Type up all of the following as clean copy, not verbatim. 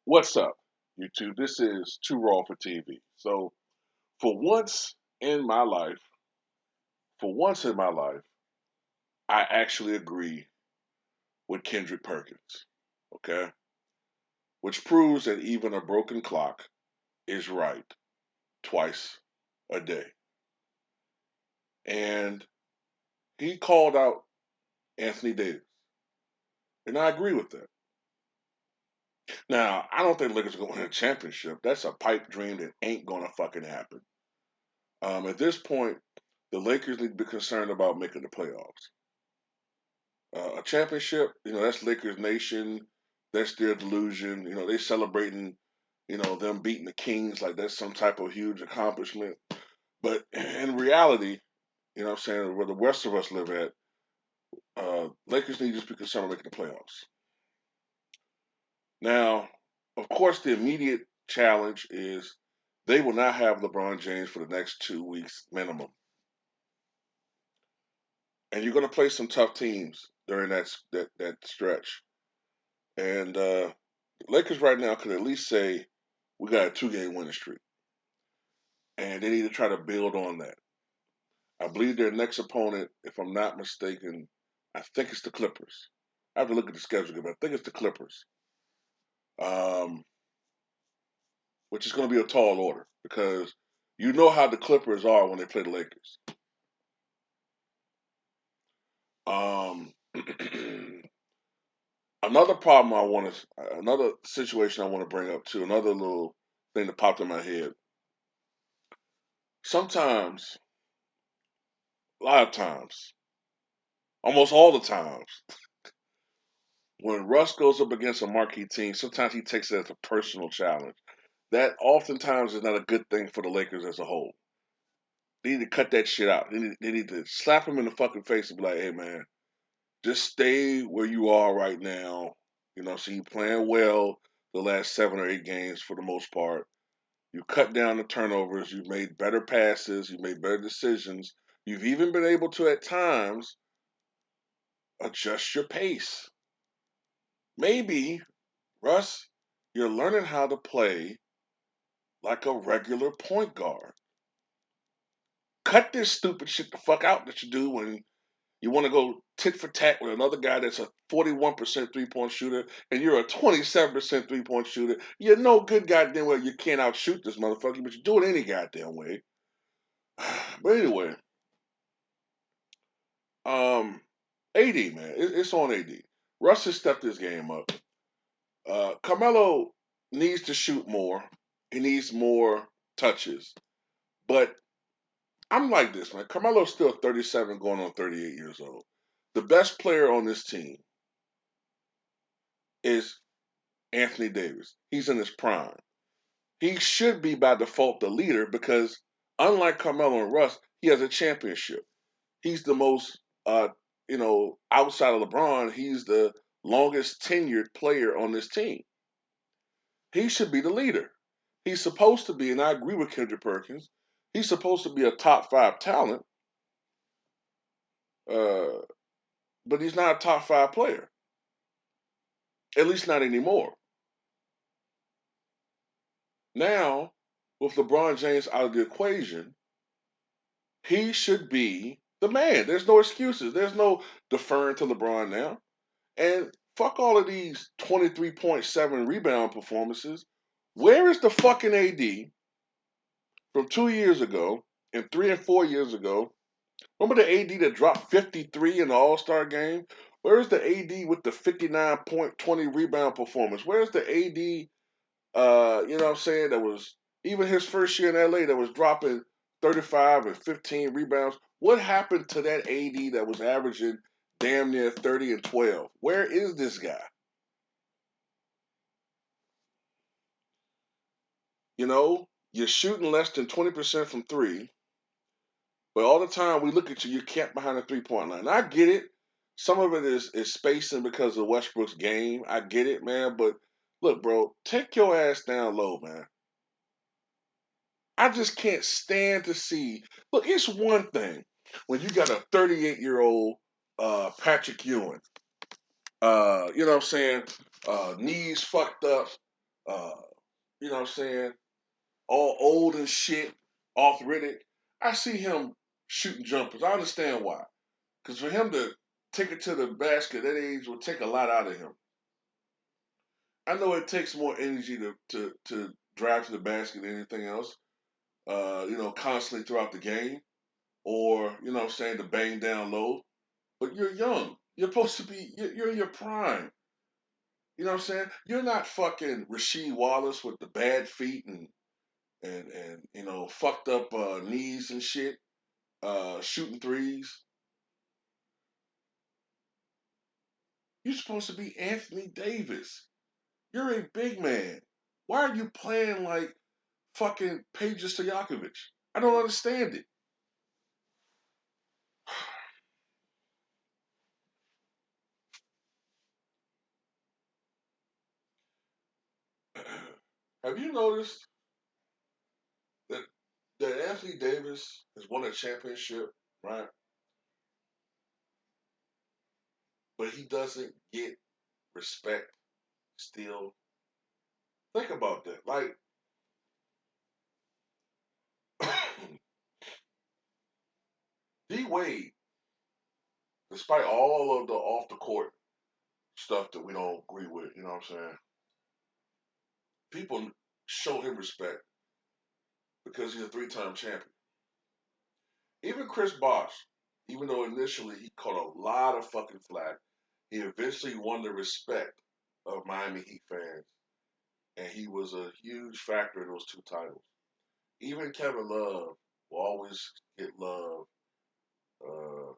What's up, YouTube? This is Too Raw for TV. So, for once in my life, for once in my life, I actually agree with Kendrick Perkins. Okay? Which proves that even a broken clock is right twice a day. And he called out Anthony Davis. And I agree with that. Now, I don't think Lakers are going to win a championship. That's a pipe dream that ain't going to fucking happen. At this point, the Lakers need to be concerned about making the playoffs. A championship, that's Lakers Nation. That's their delusion. They celebrating, them beating the Kings like that's some type of huge accomplishment. But in reality, what I'm saying, where the rest of us live at, Lakers need to just be concerned with making the playoffs. Now, of course, the immediate challenge is they will not have LeBron James for the next 2 weeks minimum. And you're going to play some tough teams during that stretch. And Lakers right now could at least say we got a 2-game winning streak, and they need to try to build on that. I believe their next opponent, if I'm not mistaken, I think it's the Clippers. I have to look at the schedule, but I think it's the Clippers, um, which is going to be a tall order because you know how the Clippers are when they play the Lakers. Um, another situation I want to bring up too, another little thing that popped in my head. Sometimes, a lot of times, almost all the times, when Russ goes up against a marquee team, sometimes he takes it as a personal challenge. That oftentimes is not a good thing for the Lakers as a whole. They need to cut that shit out. They need to slap him in the fucking face and be like, hey, man, just stay where you are right now. So you playing well the last 7 or 8 games for the most part. You cut down the turnovers. You've made better passes. You've made better decisions. You've even been able to, at times, adjust your pace. Maybe, Russ, you're learning how to play like a regular point guard. Cut this stupid shit the fuck out that you do when you want to go tit for tat with another guy that's a 41% 3 point shooter and you're a 27% 3 point shooter. You're no good goddamn well. You can't outshoot this motherfucker, but you do it any goddamn way. But anyway, AD, man, it's on AD. Russ has stepped his game up. Carmelo needs to shoot more. He needs more touches. But I'm like this, man. Carmelo's still 37, going on 38 years old. The best player on this team is Anthony Davis. He's in his prime. He should be by default the leader because, unlike Carmelo and Russ, he has a championship. He's the most, outside of LeBron, he's the longest tenured player on this team. He should be the leader. He's supposed to be, and I agree with Kendrick Perkins, he's supposed to be a top five talent, uh, but he's not a top five player. At least not anymore. Now, with LeBron James out of the equation, he should be the man. There's no excuses. There's no deferring to LeBron now. And fuck all of these 23.7 rebound performances. Where is the fucking AD from 2 years ago and 3 and 4 years ago? Remember the AD that dropped 53 in the All Star game? Where's the AD with the 59.20 rebound performance? Where's the AD, you know what I'm saying, that was even his first year in LA that was dropping 35 and 15 rebounds? What happened to that AD that was averaging damn near 30 and 12? Where is this guy? You're shooting less than 20% from three, but all the time we look at you, you're camped behind the 3 point line. I get it. Some of it is spacing because of Westbrook's game. I get it, man. But look, bro, take your ass down low, man. I just can't stand to see. Look, it's one thing when you got a 38-year-old Patrick Ewing, you know what I'm saying, knees fucked up, uh, you know what I'm saying, all old and shit, arthritic. I see him shooting jumpers. I understand why. Because for him to take it to the basket at that age will take a lot out of him. I know it takes more energy to drive to the basket than anything else, constantly throughout the game, or, you know what I'm saying, to bang down low. But you're young. You're supposed to be, you're in your prime. You know what I'm saying? You're not fucking Rasheed Wallace with the bad feet and fucked up knees and shit, shooting threes. You're supposed to be Anthony Davis. You're a big man. Why are you playing like fucking Peja Stojakovic? I don't understand it. Have you noticed that Anthony Davis has won a championship, right? But he doesn't get respect still. Think about that. Like D Wade, despite all of the off the court stuff that we don't agree with, you know what I'm saying? People show him respect because he's a three-time champion. Even Chris Bosh, even though initially he caught a lot of fucking flack, he eventually won the respect of Miami Heat fans, and he was a huge factor in those two titles. Even Kevin Love will always get love uh,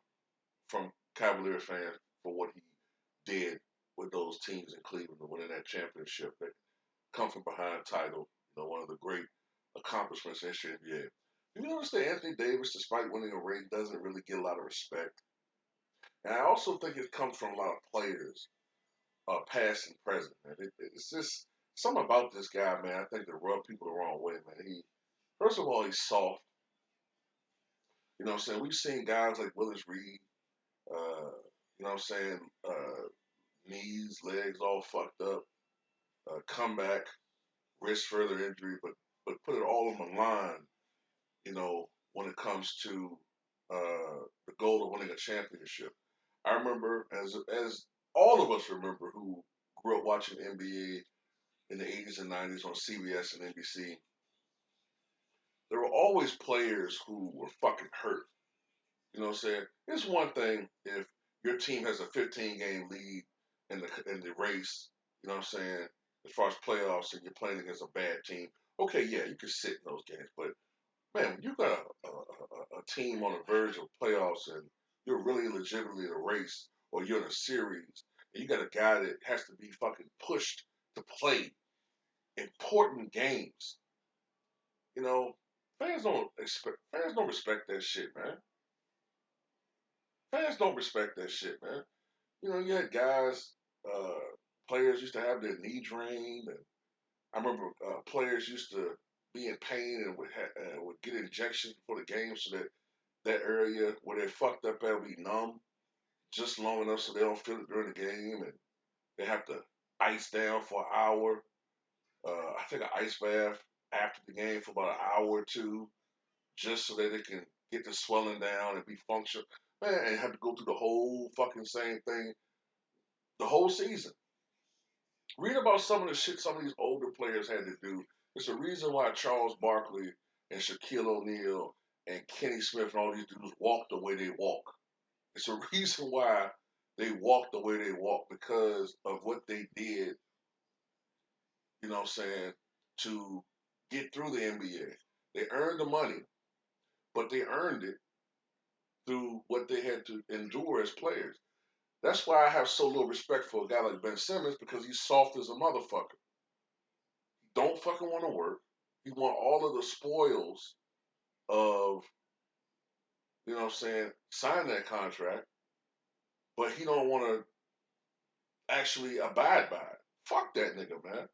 from Cavalier fans for what he did with those teams in Cleveland, winning that championship, that come from behind title, one of the great accomplishments in history of the NBA. You notice that Anthony Davis, despite winning a ring, doesn't really get a lot of respect. And I also think it comes from a lot of players, past and present. Man. It's just something about this guy, man. I think that rub people the wrong way, man. First of all, he's soft. You know what I'm saying? We've seen guys like Willis Reed, you know what I'm saying, knees, legs all fucked up, come back, risk further injury, but put it all on the line, when it comes to the goal of winning a championship. I remember, as all of us remember who grew up watching NBA in the 80s and 90s on CBS and NBC, there were always players who were fucking hurt. You know what I'm saying? It's one thing if your team has a 15 game lead in the race, you know what I'm saying, as far as playoffs and you're playing against a bad team. Okay, yeah, you can sit in those games, but man, when you got a team on the verge of playoffs and you're really legitimately in a race or you're in a series and you got a guy that has to be fucking pushed to play important games, you know, fans don't respect that shit, man. Fans don't respect that shit, man. You had guys, uh, players used to have their knee drained, and I remember players used to be in pain and would get injections before the game so that that area where they fucked up at will be numb just long enough so they don't feel it during the game, and they have to ice down for an hour. I take an ice bath after the game for about an hour or two, just so that they can get the swelling down and be functional. Man, and have to go through the whole fucking same thing the whole season. Read about some of the shit some of these older players had to do. It's a reason why Charles Barkley and Shaquille O'Neal and Kenny Smith and all these dudes walk the way they walk. It's a reason why they walk the way they walk because of what they did, you know what I'm saying, to get through the NBA. They earned the money, but they earned it through what they had to endure as players. That's why I have so little respect for a guy like Ben Simmons because he's soft as a motherfucker. He don't fucking want to work. He want all of the spoils of, you know what I'm saying, sign that contract, but he don't want to actually abide by it. Fuck that nigga, man.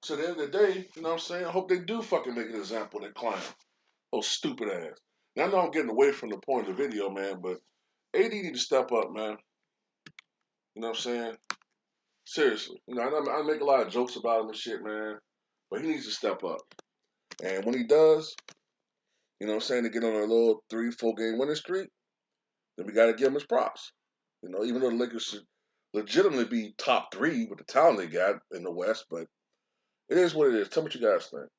So at the end of the day, you know what I'm saying? I hope they do fucking make an example of that clown. Oh, stupid ass. Now I know I'm getting away from the point of the video, man, but AD need to step up, man. You know what I'm saying? Seriously, I make a lot of jokes about him and shit, man. But he needs to step up. And when he does, what I'm saying, to get on a little 3-4 game winning streak, then we got to give him his props. Even though the Lakers should legitimately be top 3 with the talent they got in the West, but it is what it is. Tell me what you guys think.